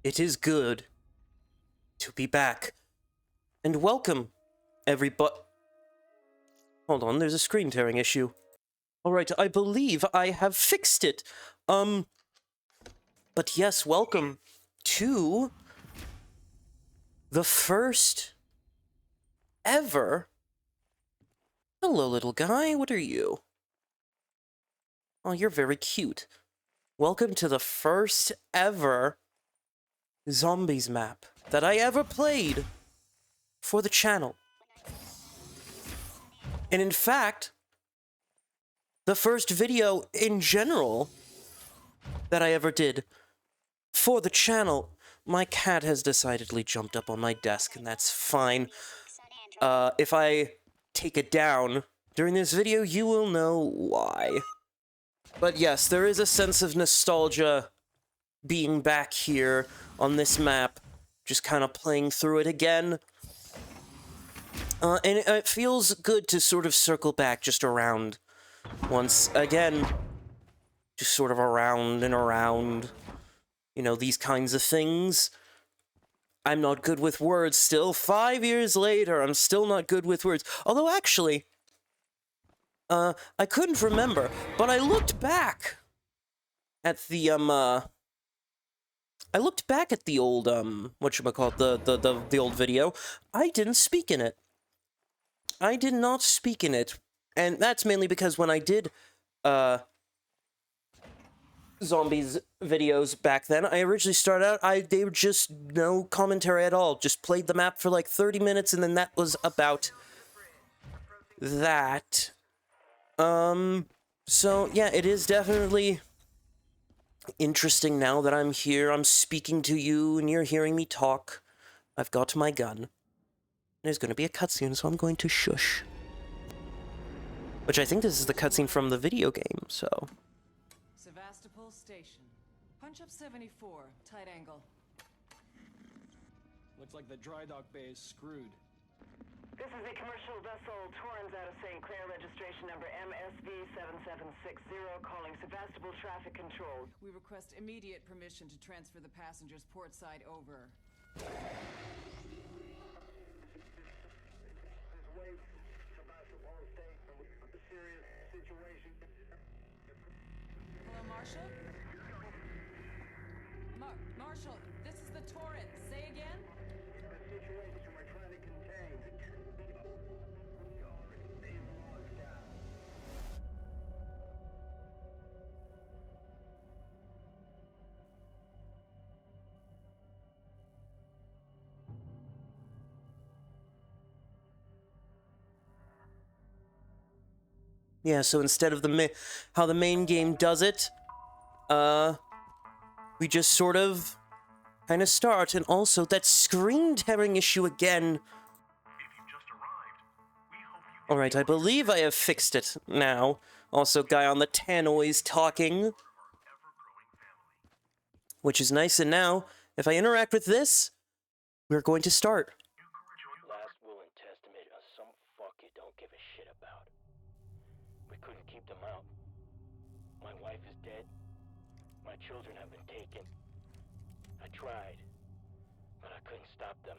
It is good to be back. And welcome, everybody. Hold on, there's a screen tearing issue. Alright, I believe I have fixed it. But yes, welcome to the first ever... Hello, little guy, what are you? Oh, you're very cute. Welcome to the first ever Zombies map that I ever played for the channel. And in fact, the first video in general that I ever did for the channel. My cat has decidedly jumped up on my desk, and that's fine. If I take it down during this video, you will know why. But yes, there is a sense of nostalgia being back here on this map, just kind of playing through it again. And it feels good to sort of circle back just around once again. Just sort of around and around. You know, these kinds of things. I'm not good with words still. 5 years later, I'm still not good with words. Although, actually, I couldn't remember, but I looked back at the, I looked back at the old, whatchamacallit, the old video. I didn't speak in it. I did not speak in it. And that's mainly because when I did, Zombies videos back then, I originally started out, they were just no commentary at all. Just played the map for like 30 minutes, and then that was about that. So yeah, it is definitely interesting now that I'm here, I'm speaking to you, and you're hearing me talk. I've got my gun. There's going to be a cutscene, so I'm going to shush. Which I think this is the cutscene from the video game, so... Sevastopol Station. Punch up 74, tight angle. Looks like the dry dock bay is screwed. This is a commercial vessel Torrens out of St. Clair, registration number MSV7760, calling Sevastopol Traffic Control. We request immediate permission to transfer the passengers port side over. Hello, Marshall? Marshall, this is the Torrens. Say again? Yeah, so instead of how the main game does it, we just sort of kind of start, and also that screen tearing issue again. Alright, I believe I have fixed it now. Also, guy on the tannoy's talking. Which is nice, and now, if I interact with this, we're going to start. Last will and testament of some fuck you don't give a shit about. We couldn't keep them out. My wife is dead. My children have been taken. I tried, but I couldn't stop them.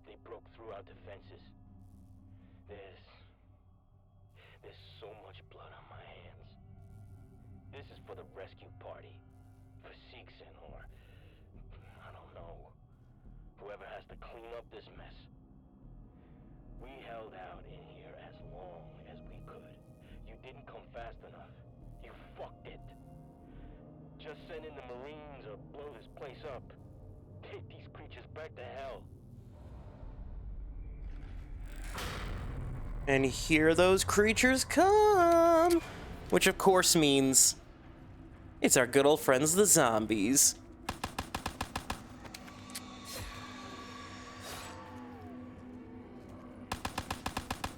They broke through our defenses. There's so much blood on my hands. This is for the rescue party. For Seegson, or I don't know. Whoever has to clean up this mess. We held out in here as long as we could. You didn't come fast enough. You fucked it. Just send in the Marines or blow this place up. Take these creatures back to hell. And here those creatures come! Which of course means it's our good old friends, the zombies.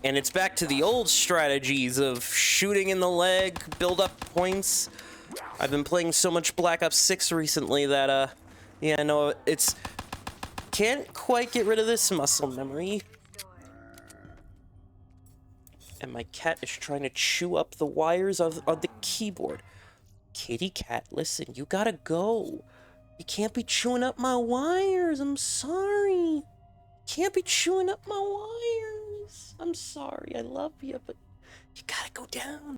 And it's back to the old strategies of shooting in the leg, build up points. I've been playing so much Black Ops 6 recently that, yeah, no, it's... Can't quite get rid of this muscle memory. And my cat is trying to chew up the wires of the keyboard. Kitty cat, listen, you gotta go. You can't be chewing up my wires. I'm sorry. You can't be chewing up my wires. I'm sorry. I love you, but you gotta go down.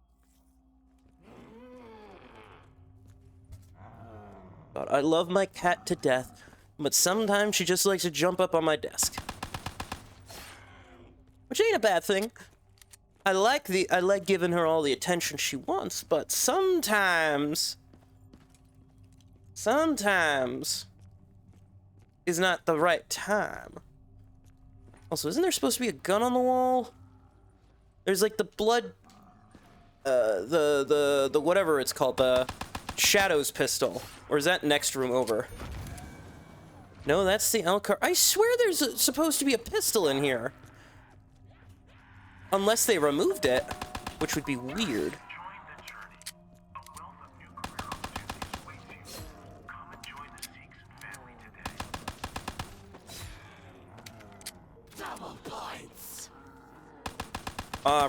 God, I love my cat to death, but sometimes she just likes to jump up on my desk. Which ain't a bad thing. I like giving her all the attention she wants, but sometimes is not the right time. Also, isn't there supposed to be a gun on the wall? There's like the blood, the whatever it's called, the Shadows pistol. Or is that next room over? No, that's the Elcar. I swear there's supposed to be a pistol in here. Unless they removed it, which would be weird.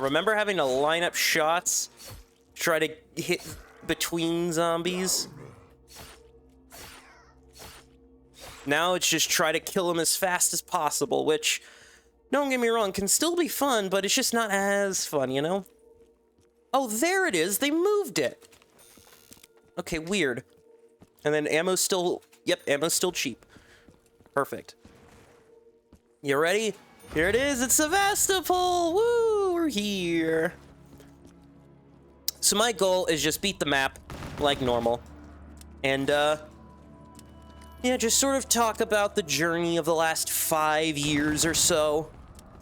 Remember having to line up shots? Try to hit between zombies? Now it's just try to kill them as fast as possible, which, don't get me wrong, can still be fun, but it's just not as fun, you know? Oh, there it is! They moved it! Okay, weird. And then ammo's still... Yep, ammo's still cheap. Perfect. You ready? Here it is, it's Sevastopol! Woo! We're here! So my goal is just beat the map, like normal. And, yeah, just sort of talk about the journey of the last 5 years or so.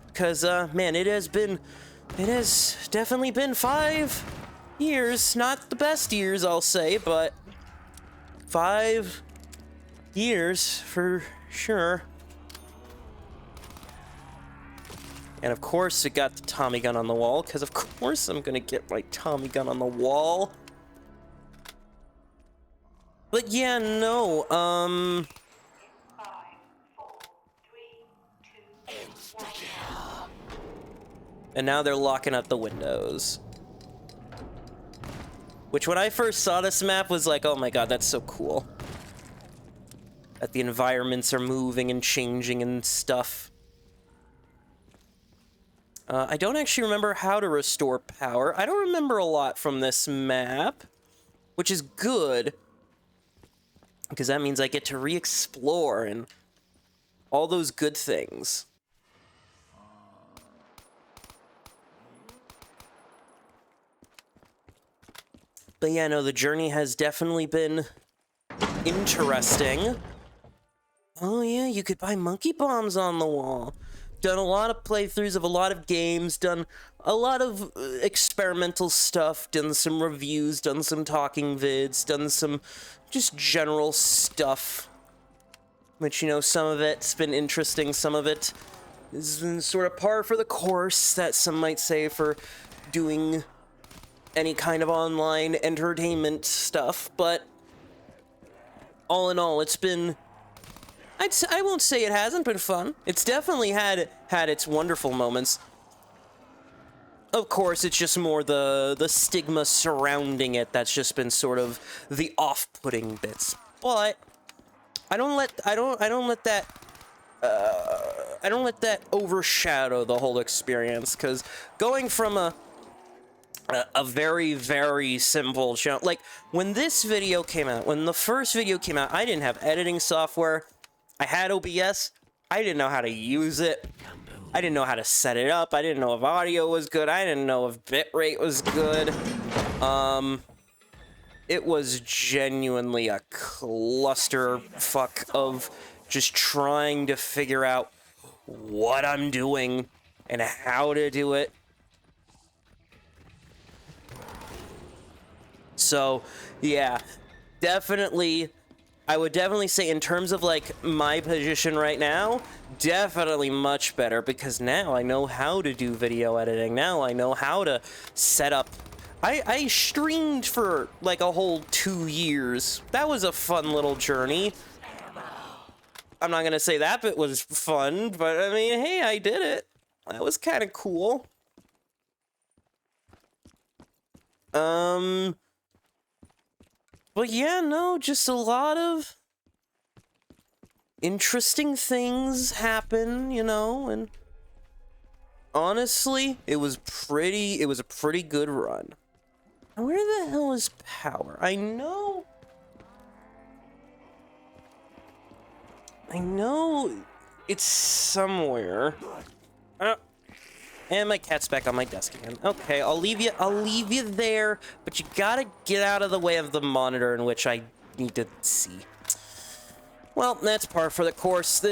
Because, man, it has definitely been 5 years. Not the best years, I'll say, but 5 years for sure. And of course, it got the Tommy gun on the wall, because of course I'm gonna get my Tommy gun on the wall. But yeah, no, 5, 4, 3, 2, 1. And now they're locking up the windows. Which, when I first saw this map, was like, oh my god, that's so cool. That the environments are moving and changing and stuff. I don't actually remember how to restore power. I don't remember a lot from this map, which is good, because that means I get to re-explore and all those good things. But yeah, no, the journey has definitely been interesting. Oh yeah, you could buy monkey bombs on the wall. Done a lot of playthroughs of a lot of games, done a lot of experimental stuff, done some reviews, done some talking vids, done some just general stuff. Which, you know, some of it's been interesting, some of it has been sort of par for the course, that some might say, for doing any kind of online entertainment stuff, but all in all, it's been... I won't say it hasn't been fun. It's definitely had its wonderful moments. Of course, it's just more the stigma surrounding it that's just been sort of the off-putting bits. But I don't let that overshadow the whole experience, because going from a very, very simple channel, like when this video came out, when the first video came out, I didn't have editing software. I had OBS, I didn't know how to use it, I didn't know how to set it up, I didn't know if audio was good, I didn't know if bitrate was good. It was genuinely a clusterfuck of just trying to figure out what I'm doing and how to do it. So, yeah, definitely... I would definitely say, in terms of, like, my position right now, definitely much better, because now I know how to do video editing. Now I know how to set up... I streamed for, like, a whole 2 years. That was a fun little journey. I'm not gonna say that bit was fun, but, I mean, hey, I did it. That was kind of cool. But yeah, no, just a lot of interesting things happen, you know, and honestly, it was a pretty good run. Where the hell is power? I know it's somewhere. And my cat's back on my desk again. Okay, I'll leave you there, but you gotta get out of the way of the monitor in which I need to see. Well, that's par for the course.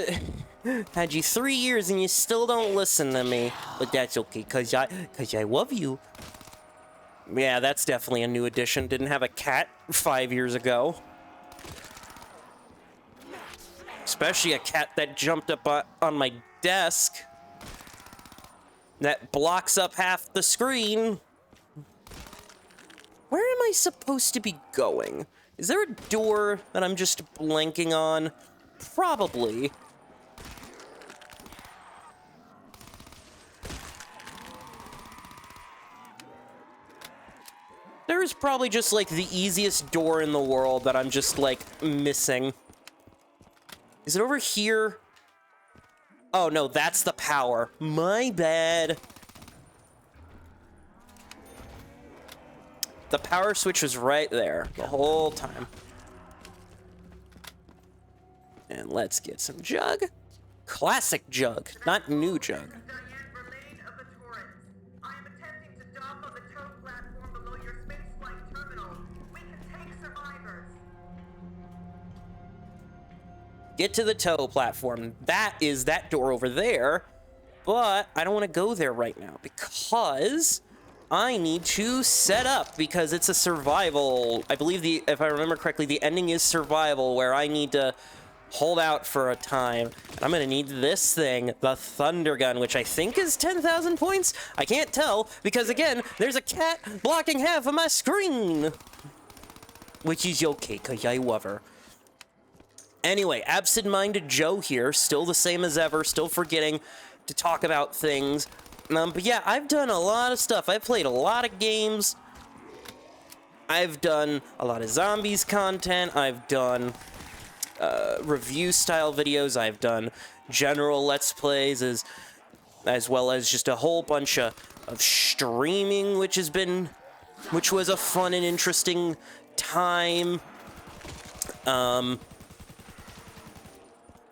Had you 3 years and you still don't listen to me, but that's okay, cause I love you. Yeah, that's definitely a new addition. Didn't have a cat 5 years ago. Especially a cat that jumped up on my desk. That blocks up half the screen. Where am I supposed to be going? Is there a door that I'm just blanking on? Probably. There is probably just, like, the easiest door in the world that I'm just, like, missing. Is it over here? Oh, no, that's the power. My bad. The power switch was right there the whole time. And let's get some jug. Classic jug, not new jug. Get to the tow platform. That is that door over there. But I don't want to go there right now because I need to set up because it's a survival. I believe if I remember correctly, the ending is survival where I need to hold out for a time. And I'm going to need this thing, the Thunder Gun, which I think is 10,000 points. I can't tell because, again, there's a cat blocking half of my screen. Which is okay because I love her. Anyway, absent-minded Joe here, still the same as ever, still forgetting to talk about things. But yeah, I've done a lot of stuff. I've played a lot of games. I've done a lot of zombies content. I've done review-style videos. I've done general Let's Plays, as well as just a whole bunch of streaming, which was a fun and interesting time.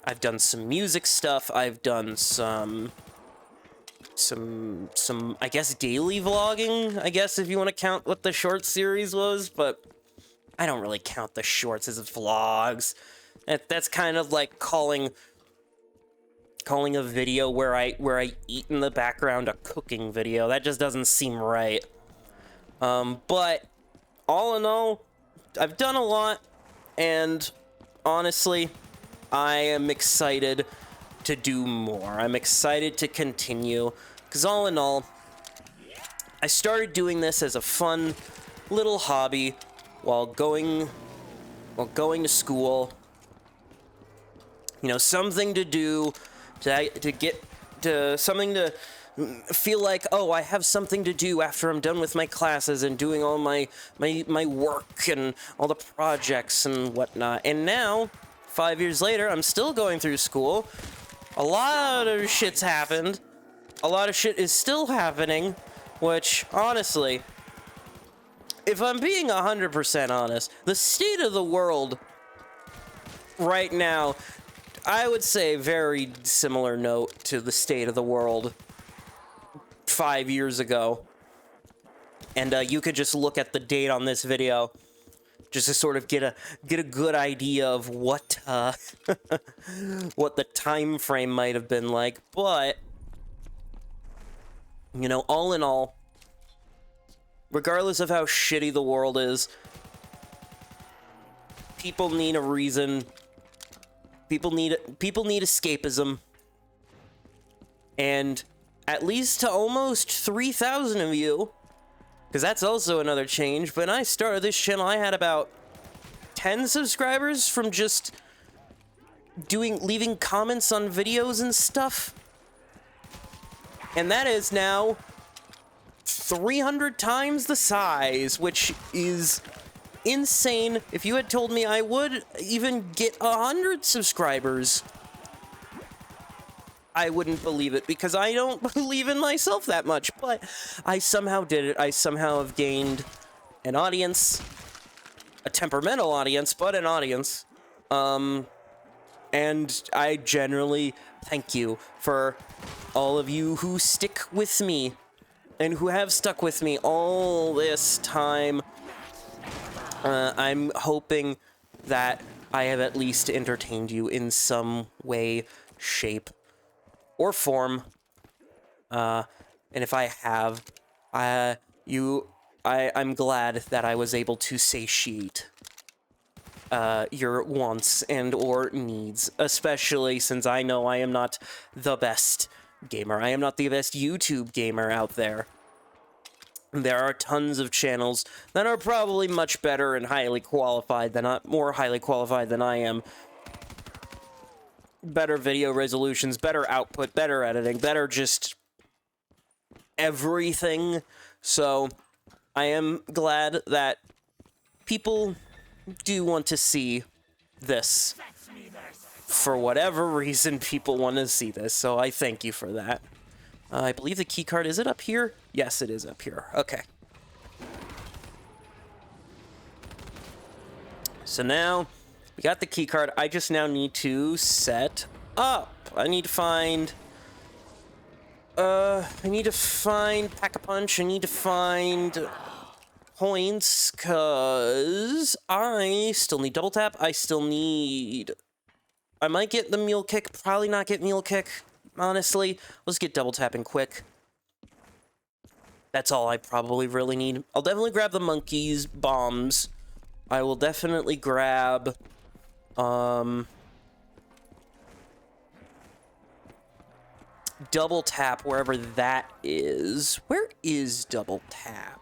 I've done some music stuff. I've done some I guess daily vlogging, I guess, if you want to count what the short series was, but I don't really count the shorts as vlogs. That's kind of like calling a video where I eat in the background a cooking video. That just doesn't seem right. But all in all, I've done a lot, and honestly, I am excited to do more. I'm excited to continue, because all in all, I started doing this as a fun little hobby while going to school. You know, something to do to get to something to feel like, oh, I have something to do after I'm done with my classes and doing all my work and all the projects and whatnot. And now, 5 years later, I'm still going through school. A lot of shit's happened. A lot of shit is still happening, which, honestly, if I'm being 100% honest, the state of the world right now, I would say very similar note to the state of the world 5 years ago. And you could just look at the date on this video just to sort of get a good idea of what what the time frame might have been like. But you know, all in all, regardless of how shitty the world is, people need a reason. People need escapism. And at least to almost 3,000 of you, because that's also another change. But when I started this channel, I had about 10 subscribers from just leaving comments on videos and stuff. And that is now 300 times the size, which is insane. If you had told me I would even get 100 subscribers, I wouldn't believe it, because I don't believe in myself that much, but I somehow did it. I somehow have gained an audience, a temperamental audience, but an audience. And I generally thank you for all of you who stick with me and who have stuck with me all this time. I'm hoping that I have at least entertained you in some way, shape, or form. And if I have, I'm glad that I was able to satiate your wants and or needs, especially since I know I am not the best gamer. I am not the best YouTube gamer out there. There are tons of channels that are probably much better and highly qualified than more highly qualified than I am. Better video resolutions, better output, better editing, better just everything. So I am glad that people do want to see this. For whatever reason, people want to see this, so I thank you for that. I believe the key card, is it up here? Yes, it is up here. Okay. So now, we got the key card. I just now need to set up. I need to find Pack-a-Punch. I need to find points, because I still need double tap. I might get the mule kick, probably not get mule kick, honestly. Let's get double tapping quick. That's all I probably really need. I'll definitely grab the monkeys, bombs. I will definitely grab, double tap wherever that is. Where is double tap?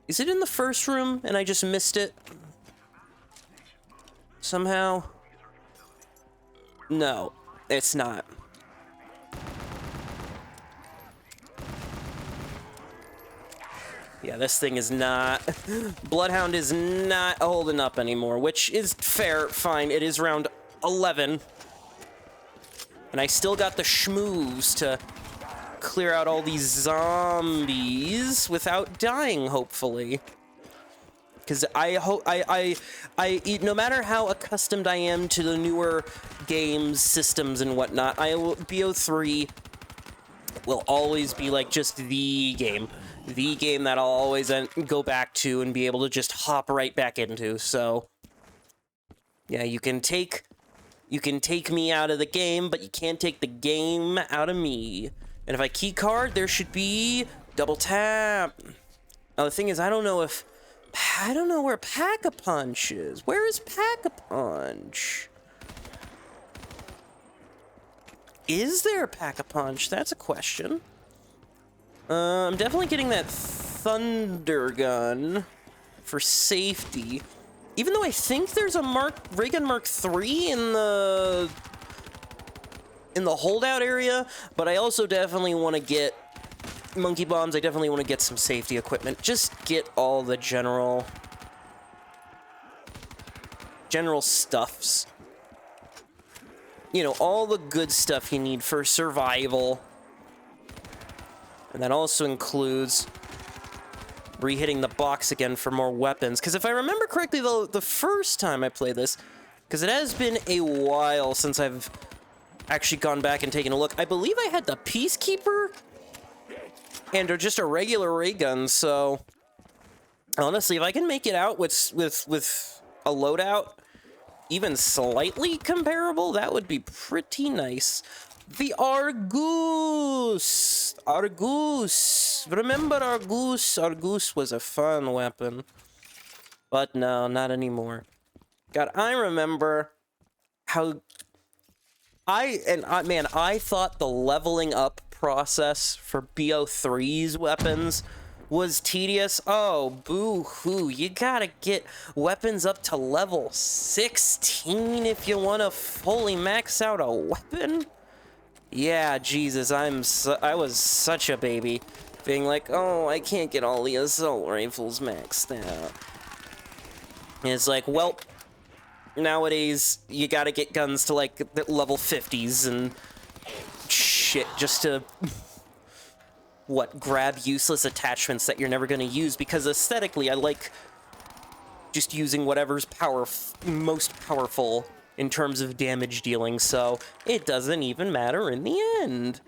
Is it in the first room and I just missed it? Somehow? No, it's not. Yeah, this thing is not... Bloodhound is not holding up anymore, which is fair, fine. It is round 11. And I still got the schmooves to clear out all these zombies without dying, hopefully. Because no matter how accustomed I am to the newer games, systems, and whatnot, BO3 will always be like just the game that I'll always go back to and be able to just hop right back into. So, yeah, you can take me out of the game, but you can't take the game out of me. And if I key card, there should be double tap. Now the thing is, I don't know where Pack-a-Punch is. Where is Pack-a-Punch? Is there a Pack-a-Punch? That's a question. I'm definitely getting that Thunder Gun for safety. Even though I think there's a Ray Gun Mark III in the holdout area, but I also definitely want to get monkey bombs. I definitely want to get some safety equipment. Just get all the general stuffs. You know, all the good stuff you need for survival. And that also includes re-hitting the box again for more weapons. Because if I remember correctly, though, the first time I played this, because it has been a while since I've actually gone back and taken a look, I believe I had the Peacekeeper and just a regular ray gun. So honestly, if I can make it out with a loadout even slightly comparable, that would be pretty nice. The Argus! Argus! Remember Argus? Argus was a fun weapon. But no, not anymore. God, I remember how... I thought the leveling up process for BO3's weapons was tedious. Oh, boo-hoo. You gotta get weapons up to level 16 if you want to fully max out a weapon? Yeah, Jesus, I was such a baby. Being like, oh, I can't get all the assault rifles maxed out. And it's like, well, nowadays you gotta get guns to like the level 50s and shit just to what, grab useless attachments that you're never gonna use, because aesthetically I like just using whatever's most powerful in terms of damage dealing, so it doesn't even matter in the end.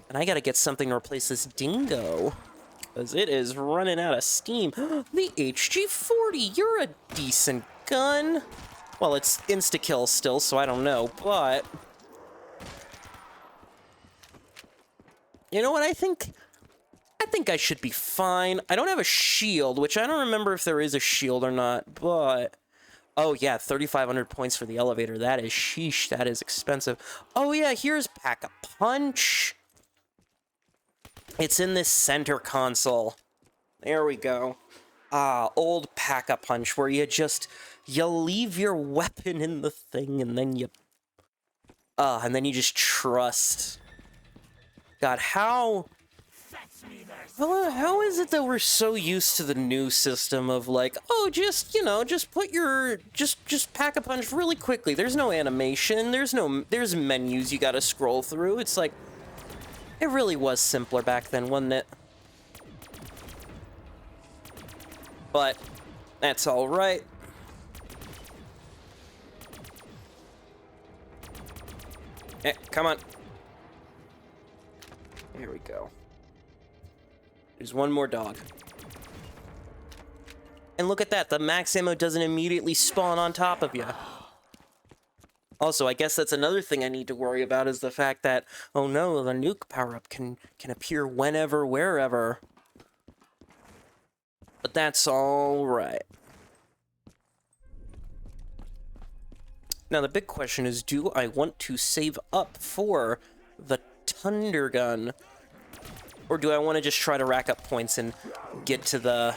And I gotta get something to replace this dingo, because it is running out of steam. The HG40, you're a decent gun. Well, it's insta-kill still, so I don't know, but... You know what, I think I should be fine. I don't have a shield, which I don't remember if there is a shield or not, but... Oh yeah, 3,500 points for the elevator. That is sheesh, that is expensive. Oh yeah, here's Pack-a-Punch. It's in this center console. There we go. Old Pack-a-Punch, where you leave your weapon in the thing, and then you just trust. God, how is it that we're so used to the new system of like, oh, just Pack-a-Punch really quickly. There's no animation, there's menus you gotta scroll through. It's like, it really was simpler back then, wasn't it? But, that's alright. Come on. There we go. There's one more dog. And look at that, the max ammo doesn't immediately spawn on top of you. Also, I guess that's another thing I need to worry about, is the fact that, oh no, the nuke power-up can appear whenever, wherever. But that's alright. Now the big question is, do I want to save up for the Thunder Gun? Or do I want to just try to rack up points and get to the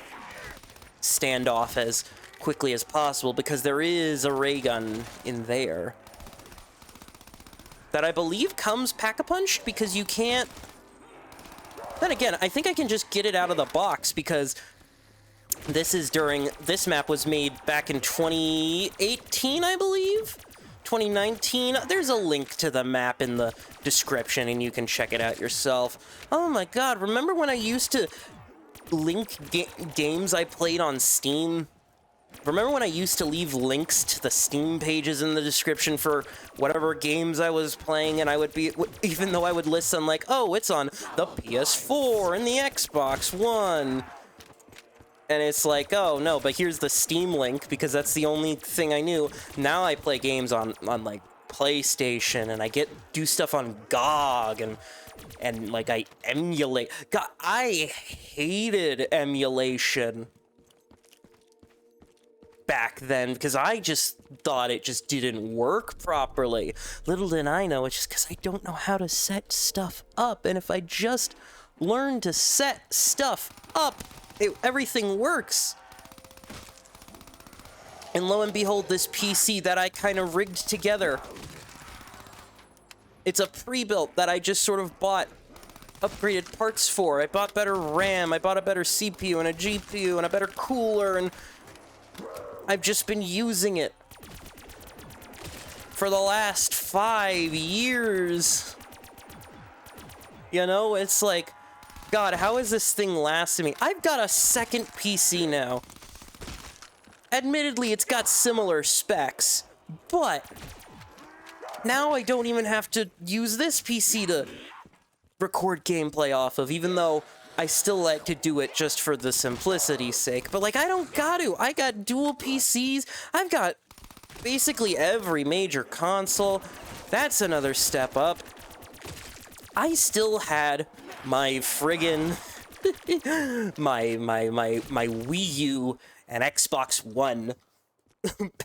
standoff as quickly as possible? Because there is a ray gun in there that I believe comes Pack-a-Punch, because you can't... Then again, I think I can just get it out of the box, because this map was made back in 2018, I believe? 2019. There's a link to the map in the description, and you can check it out yourself. Oh my god, remember when I used to link games I played on Steam? Remember when I used to leave links to the Steam pages in the description for whatever games I was playing, and I would be, even though I would listen like, oh, it's on the PS4 and the Xbox One. And it's like, oh no, but here's the Steam link, because that's the only thing I knew. Now I play games on like PlayStation, and I do stuff on GOG, and like I emulate. God, I hated emulation back then, because I just thought it just didn't work properly. Little did I know, it's just because I don't know how to set stuff up, and if I just learn to set stuff up, everything works. And lo and behold, this PC that I kind of rigged together, it's a pre-built that I just sort of bought upgraded parts for. I bought better RAM, I bought a better CPU and a GPU and a better cooler, and I've just been using it for the last 5 years. You know, it's like, God, how is this thing lasting me? I've got a second PC now. Admittedly, it's got similar specs, but now I don't even have to use this PC to record gameplay off of, even though I still like to do it just for the simplicity's sake. But like, I don't got to. I got dual PCs. I've got basically every major console. That's another step up. I still had my friggin' my Wii U and Xbox One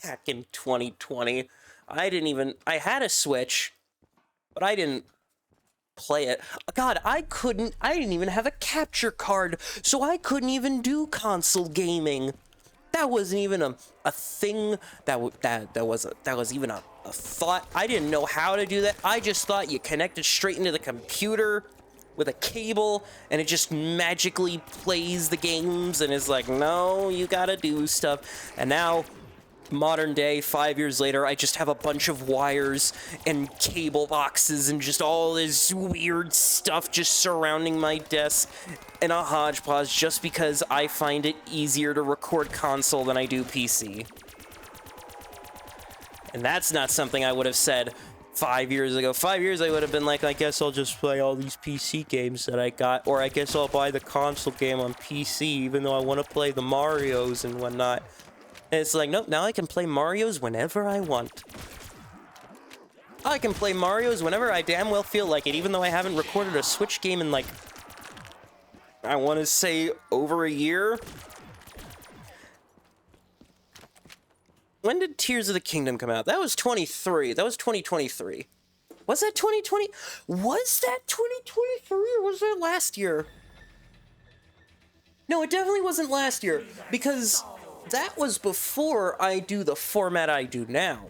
back in 2020. I had a Switch, but I didn't play it. God, I didn't even have a capture card, so I couldn't even do console gaming. That wasn't even a thing that was even a thought. I didn't know how to do that. I just thought you connected straight into the computer with a cable, and it just magically plays the games, and is like, no, you gotta do stuff. And now, modern day, 5 years later, I just have a bunch of wires and cable boxes and just all this weird stuff just surrounding my desk in a hodgepodge just because I find it easier to record console than I do PC. And that's not something I would have said 5 years ago. 5 years I would have been like, I guess I'll just play all these PC games that I got, or I guess I'll buy the console game on PC even though I want to play the Marios and whatnot. And it's like, nope, now I can play Marios whenever I want. I can play Marios whenever I damn well feel like it, even though I haven't recorded a Switch game in, like, I want to say over a year. When did Tears of the Kingdom come out? That was 23. That was 2023. Was that 2020? Was that 2023 or was that last year? No, it definitely wasn't last year, because that was before I do the format I do now.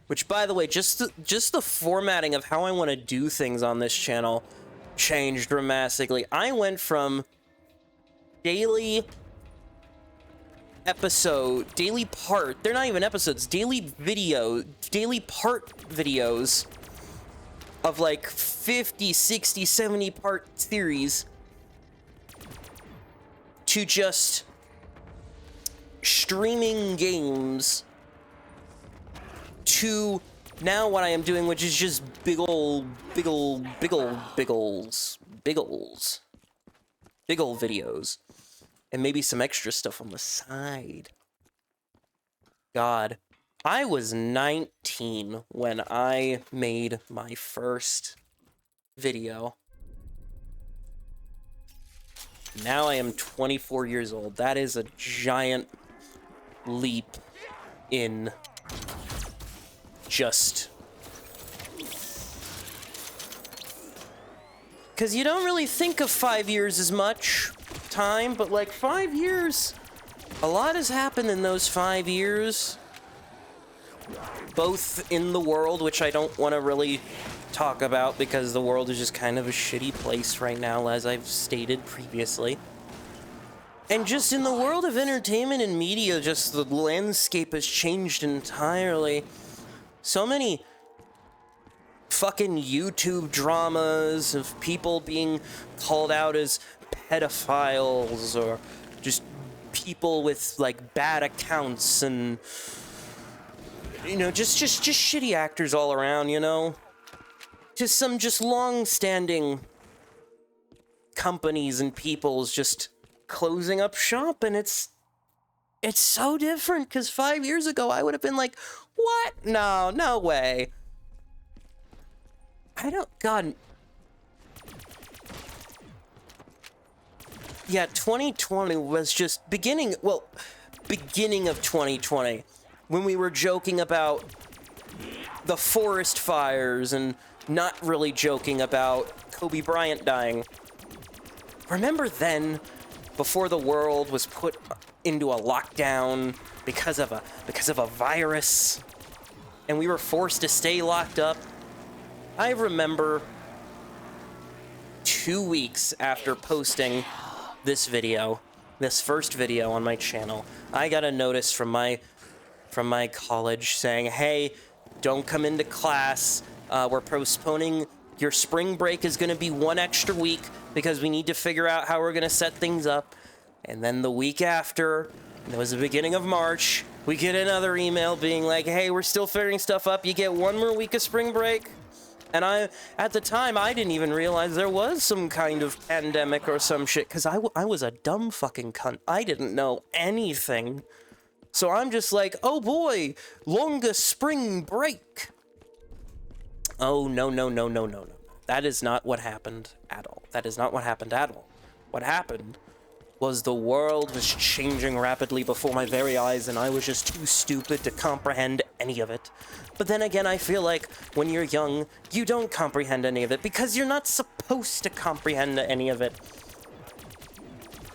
Which, by the way, just the formatting of how I want to do things on this channel changed dramatically. I went from daily part, they're not even episodes, daily part videos of like 50, 60, 70 part series to just streaming games to now what I am doing, which is just big ol' videos. And maybe some extra stuff on the side. God, I was 19 when I made my first video. Now I am 24 years old. That is a giant leap in just... Because you don't really think of 5 years as much time, but like 5 years, a lot has happened in those 5 years. Both in the world, which I don't want to really talk about because the world is just kind of a shitty place right now, as I've stated previously. And just in the world of entertainment and media, just the landscape has changed entirely. So many fucking YouTube dramas of people being called out as pedophiles or just people with like bad accounts and, you know, just shitty actors all around, you know. Just some long-standing companies and people's just closing up shop, and it's so different, because 5 years ago I would have been like, what? No way. God. Yeah, 2020 was just beginning of 2020, when we were joking about the forest fires and not really joking about Kobe Bryant dying. Remember then, before the world was put into a lockdown because of a virus, and we were forced to stay locked up? I remember 2 weeks after posting this video, this first video on my channel, I got a notice from my college saying, hey, don't come into class. We're postponing. Your spring break is going to be 1 extra week because we need to figure out how we're going to set things up. And then the week after, it was the beginning of March, we get another email being like, hey, we're still figuring stuff up. You get 1 more week of spring break. And at the time, I didn't even realize there was some kind of pandemic or some shit, because I was a dumb fucking cunt. I didn't know anything. So I'm just like, oh boy, longest spring break. Oh, no. That is not what happened at all. That is not what happened at all. What happened was the world was changing rapidly before my very eyes, and I was just too stupid to comprehend any of it. But then again, I feel like when you're young, you don't comprehend any of it, because you're not supposed to comprehend any of it.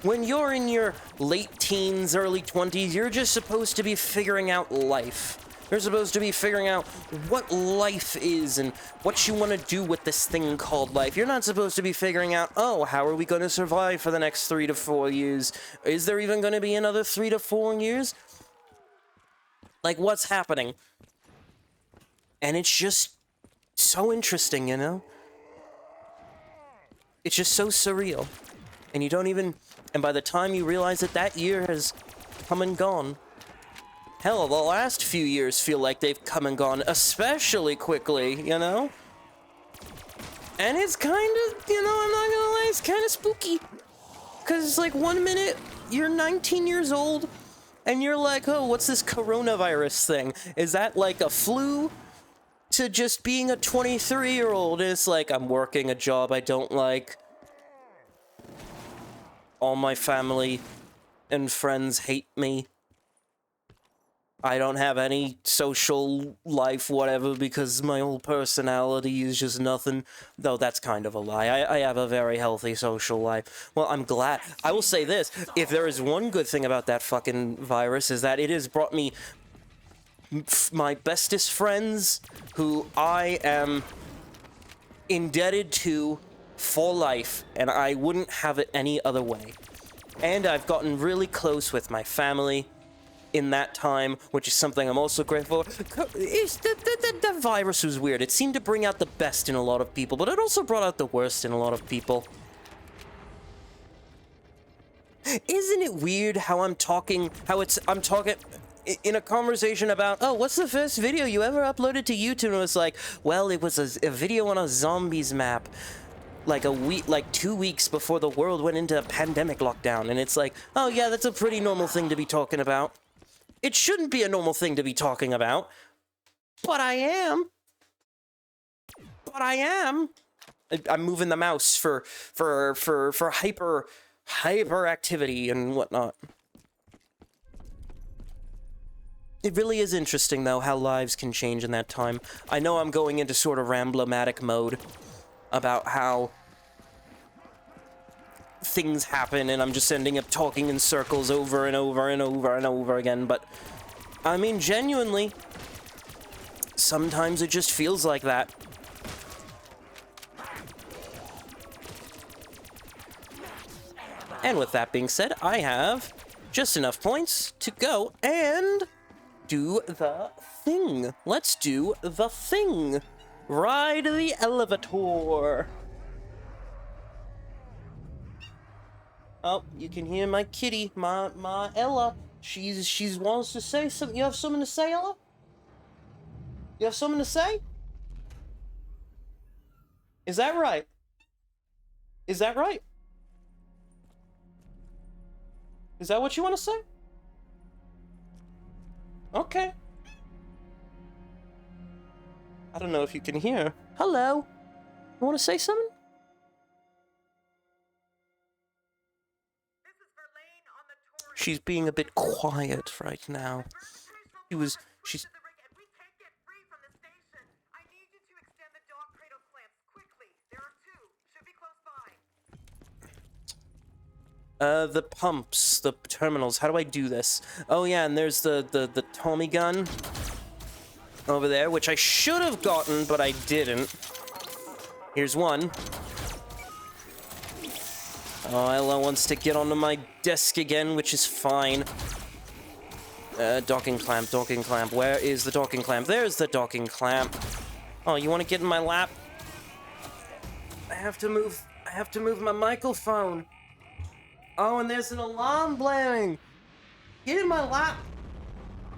When you're in your late teens, early 20s, you're just supposed to be figuring out life. You're supposed to be figuring out what life is and what you want to do with this thing called life. You're not supposed to be figuring out, oh, how are we going to survive for the next 3 to 4 years? Is there even going to be another 3 to 4 years? Like, what's happening? And it's just so interesting, you know? It's just so surreal. And you don't even... And by the time you realize that that year has come and gone... Hell, the last few years feel like they've come and gone especially quickly, you know? And it's kind of, you know, I'm not gonna lie, it's kind of spooky. Because it's like 1 minute, you're 19 years old, and you're like, oh, what's this coronavirus thing? Is that like a flu? To just being a 23-year-old, it's like, I'm working a job I don't like. All my family and friends hate me. I don't have any social life, whatever, because my whole personality is just nothing. Though that's kind of a lie. I have a very healthy social life. Well, I'm glad. I will say this. If there is one good thing about that fucking virus, is that it has brought me my bestest friends, who I am indebted to for life, and I wouldn't have it any other way. And I've gotten really close with my family in that time, which is something I'm also grateful for. The virus was weird. It seemed to bring out the best in a lot of people, but it also brought out the worst in a lot of people. Isn't it weird how I'm talking in a conversation about, oh, what's the first video you ever uploaded to YouTube? And it was like, well, it was a video on a zombies map. Like 2 weeks before the world went into a pandemic lockdown. And it's like, oh yeah, that's a pretty normal thing to be talking about. It shouldn't be a normal thing to be talking about. But I am. I'm moving the mouse for hyper activity and whatnot. It really is interesting, though, how lives can change in that time. I know I'm going into sort of ramblomatic mode about how things happen, and I'm just ending up talking in circles over and over and over and over again, but I mean, genuinely, sometimes it just feels like that. And with that being said, I have just enough points to go and do the thing. Let's do the thing. Ride the elevator. Oh, you can hear my kitty, my Ella. She's wants to say something. You have something to say, Ella? You have something to say? Is that right? Is that right? Is that what you want to say? Okay. I don't know if you can hear. Hello. You want to say something? She's being a bit quiet right now. She's... The pumps, the terminals, how do I do this? Oh yeah, and there's the Tommy gun over there, which I should have gotten, but I didn't. Here's one. Oh, Ella wants to get onto my desk again, which is fine. Docking clamp, docking clamp. Where is the docking clamp? There's the docking clamp. Oh, you want to get in my lap? I have to move my microphone. Oh, and there's an alarm blaring. Get in my lap,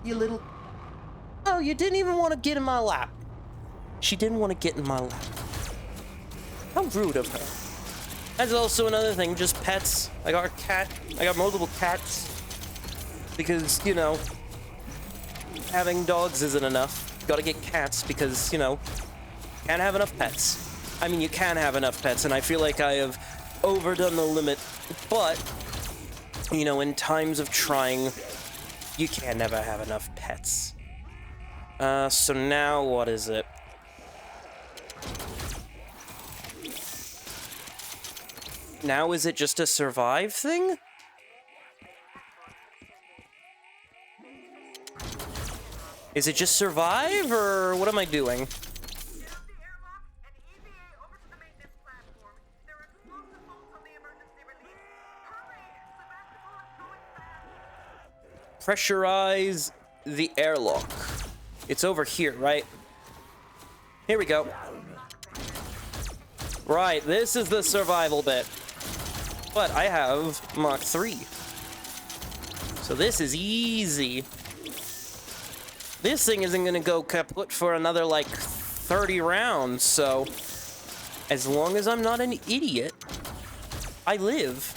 you little... Oh, you didn't even want to get in my lap. She didn't want to get in my lap. How rude of her. That's also another thing, just pets. I got a cat. I got multiple cats. Because, you know, having dogs isn't enough. Gotta get cats because, you know, can't have enough pets. I mean, you can have enough pets, and I feel like I have overdone the limit. But, you know, in times of trying, you can never have enough pets. So now what is it? Now is it just a survive thing? Is it just survive, or what am I doing? Get up the airlock and EVA over to the maintenance platform. There are explosive bolts on the emergency release. Hurry! Sebastopol is going fast. Pressurize the airlock. It's over here, right? Here we go. Right, this is the survival bit. But I have Mach 3. So this is easy. This thing isn't gonna go kaput for another, like, 30 rounds, so as long as I'm not an idiot, I live.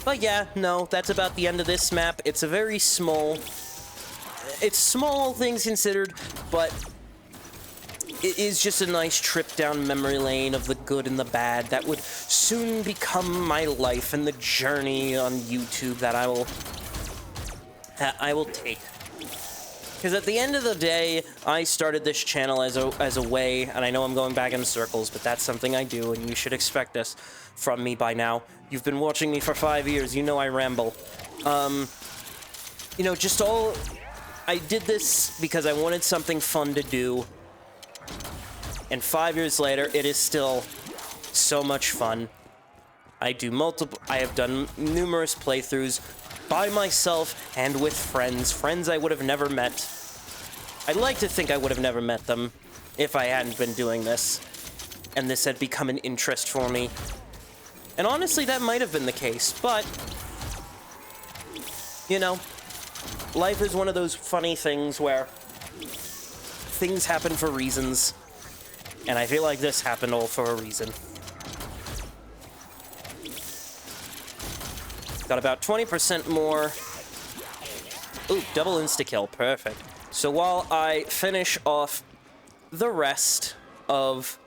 But yeah, no, that's about the end of this map. It's a very small... It's small, things considered, but it is just a nice trip down memory lane of the good and the bad that would soon become my life and the journey on YouTube that I will take. Because at the end of the day, I started this channel as a way, and I know I'm going back in circles, but that's something I do, and you should expect this from me by now. You've been watching me for 5 years, you know I ramble. You know, I did this because I wanted something fun to do. And 5 years later, it is still so much fun. I have done numerous playthroughs by myself and with friends I would have never met. I'd like to think I would have never met them if I hadn't been doing this, and this had become an interest for me. And honestly, that might have been the case, but, you know, life is one of those funny things where things happen for reasons, and I feel like this happened all for a reason. Got about 20% more. Ooh, double insta-kill, perfect. So while I finish off the rest of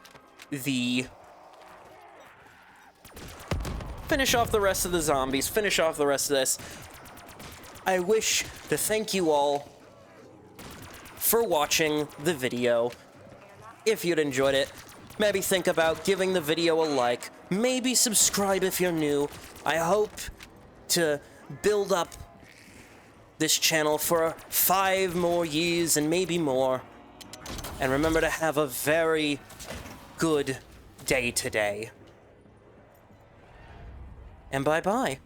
the... Finish off the rest of the zombies, finish off the rest of this, I wish to thank you all for watching the video. If you'd enjoyed it, maybe think about giving the video a like, maybe subscribe if you're new. I hope to build up this channel for 5 more years and maybe more. And remember to have a very good day today. And bye-bye.